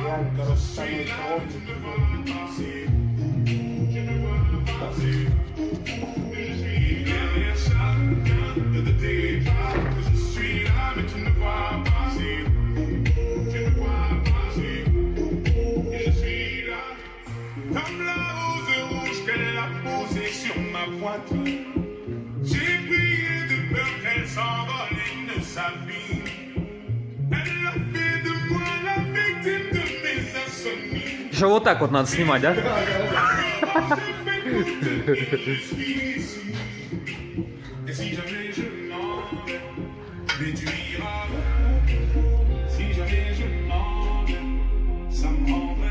реально, короче, самый ровный. Comme la rose rouge qu'elle a posée sur ma poitrine, j'ai prié de peur qu'elle s'envole et ne s'abîme. Elle a fait de moi la victime de mes insomnies. Еще вот так вот надо снимать, да? Et si jamais je m'en vais, mais tu iras. Si jamais je m'en vais, ça me rendrait.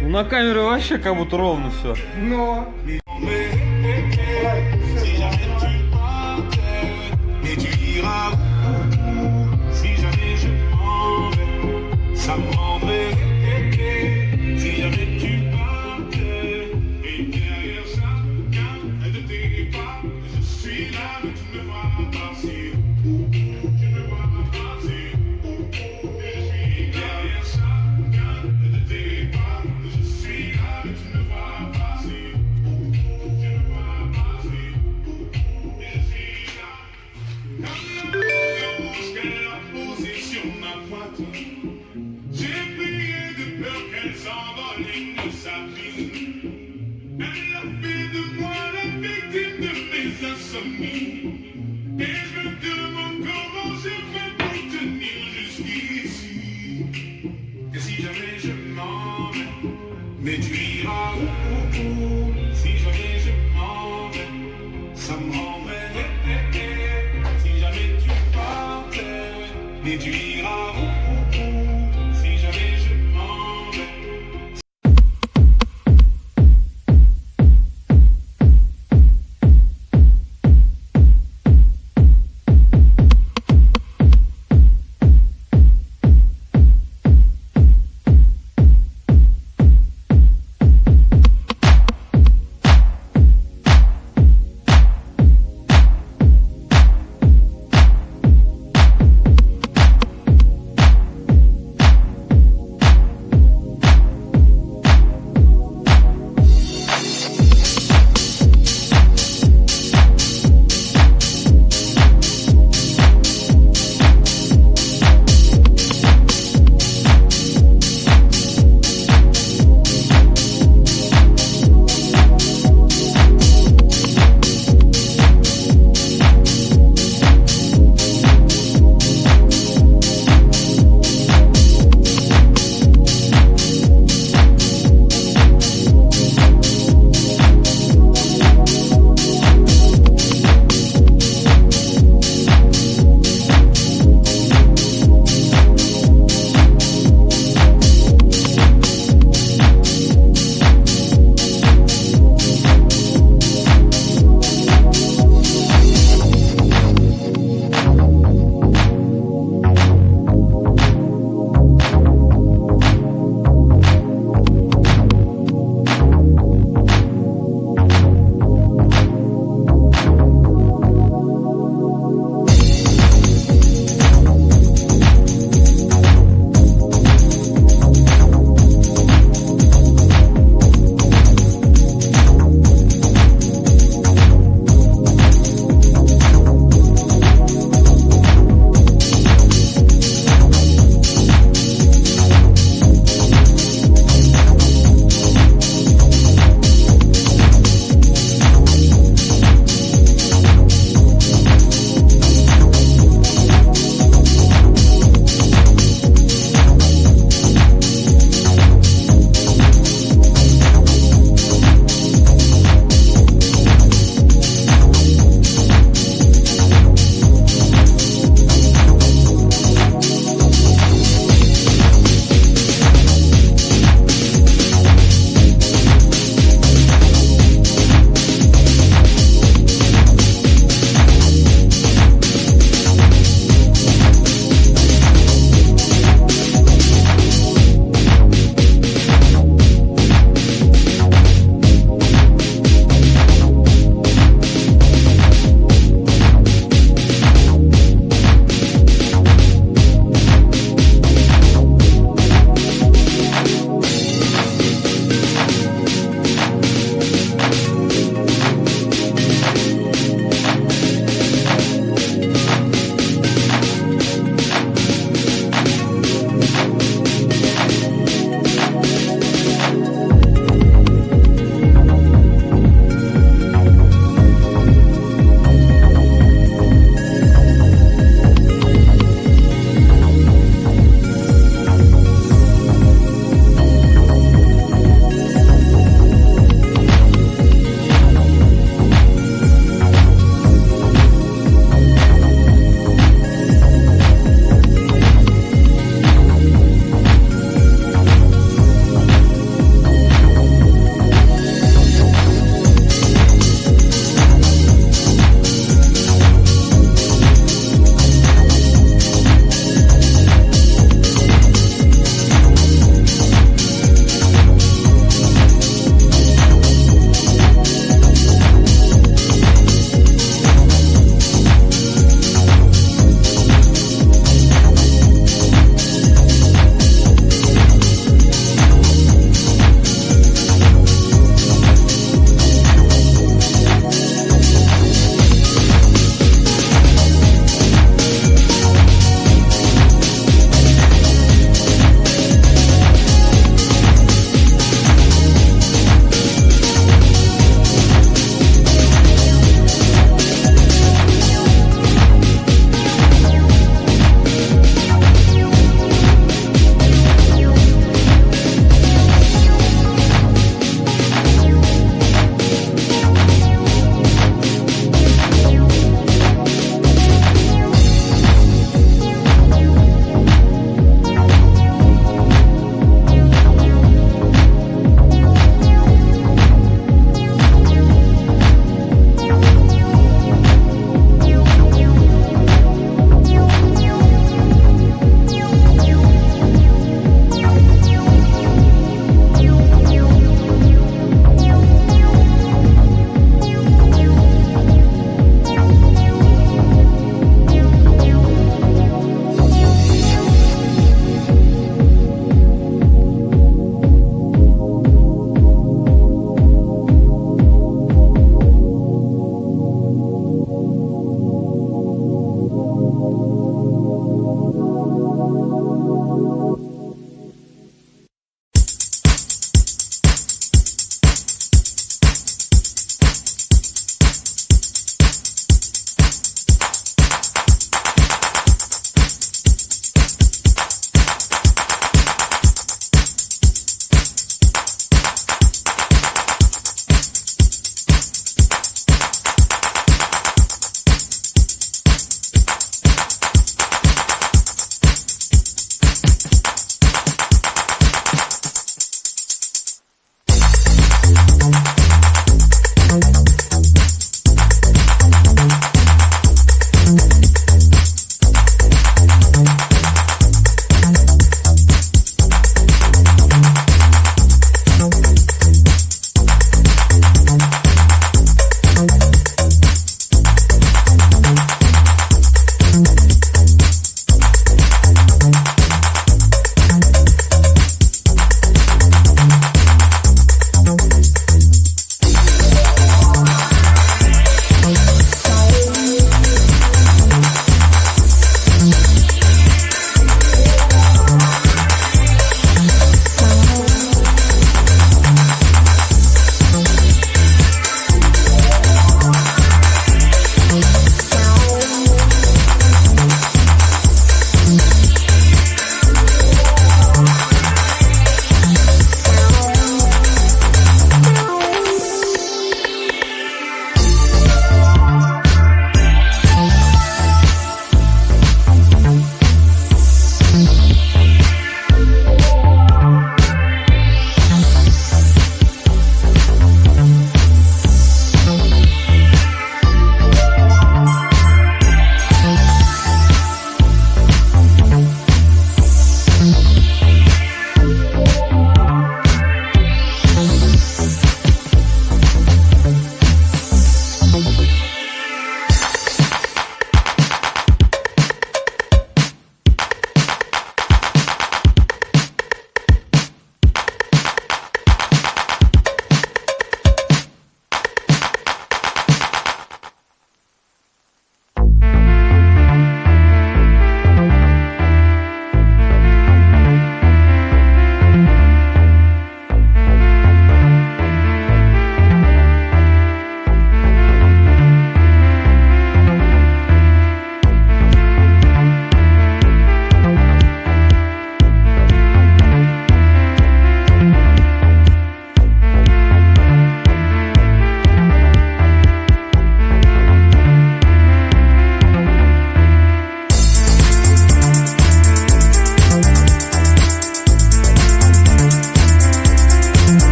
Ну, на камере вообще как будто ровно все. Но... Si jamais tu partais, mais tu iras. Si jamais je m'en vais, ça me rendrait. Si jamais tu partais, et derrière chacun de tes pas, je suis là, mais tu ne me vois pas passer. Tu ne me vois pas passer. Je suis derrière chacun de tes pas, je suis là, mais tu ne me vois pas passer. Tu ne me vois pas passer. Je suis là. Comme la rose qu'elle a posée sur ma poitrine, j'ai prié de peur qu'elle s'envole et ne s'abîme. Elle a fait de moi la victime de mes insomnies. Et je me demande comment j'ai fait pour tenir jusqu'ici. Et si jamais je m'en vais, mais tu iras. Si jamais je m'en vais, ça me rendrait. Si jamais tu partais, mais tu iras. Si jamais je m'en vais.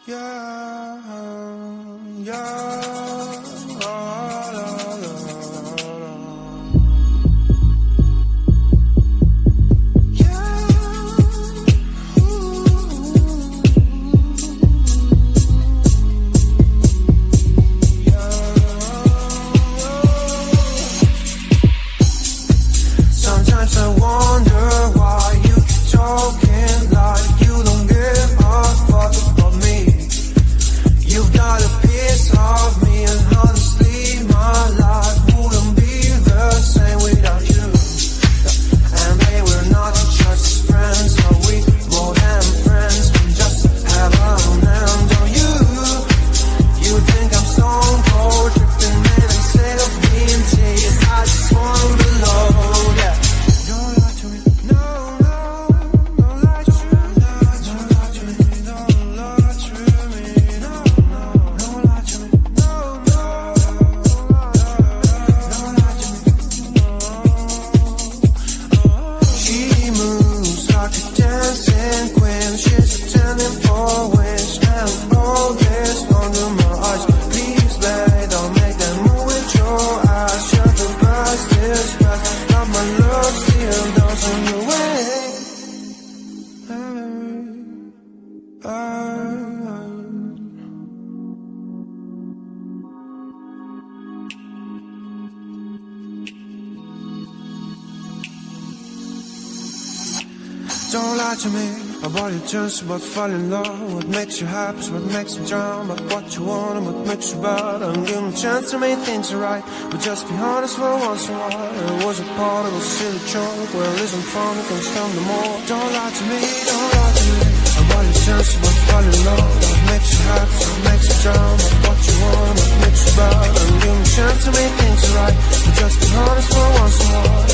Yeah, yeah, la, la, la. Sometimes I wonder why you keep talking like you don't give a fuck about me. You've got a piece of me, and honestly my life wouldn't be the same without you. And babe, we're not just friends, are we more than friends? We just have a hand on you. You think I'm stone cold, tripping man instead of being teased. I just wanna belong, yeah. Don't lie to me, no, no, don't lie to me, don't lie to me, don't lie to me, no, no, don't lie to me, no, no, don't lie to me. She moves like a dancing queen, she's attending for wins, and all this under my eyes. Please, babe, don't make that move with your eyes. Shut the past is past, got my love still dancing your way. Don't lie to me about your just about falling in love. What makes you happy is what makes me drown. About what you want and what makes you bad. I'm giving a chance to make things right, but just be honest for once in a while. It was a part of a silly joke. Well, it isn't fun, it can stand no more. Don't lie to me, don't lie to me about your chance about falling in love. What makes you happy is what makes you drown. About what you want and what makes you bad. I'm giving a chance to make things right, but just be honest for once in a while.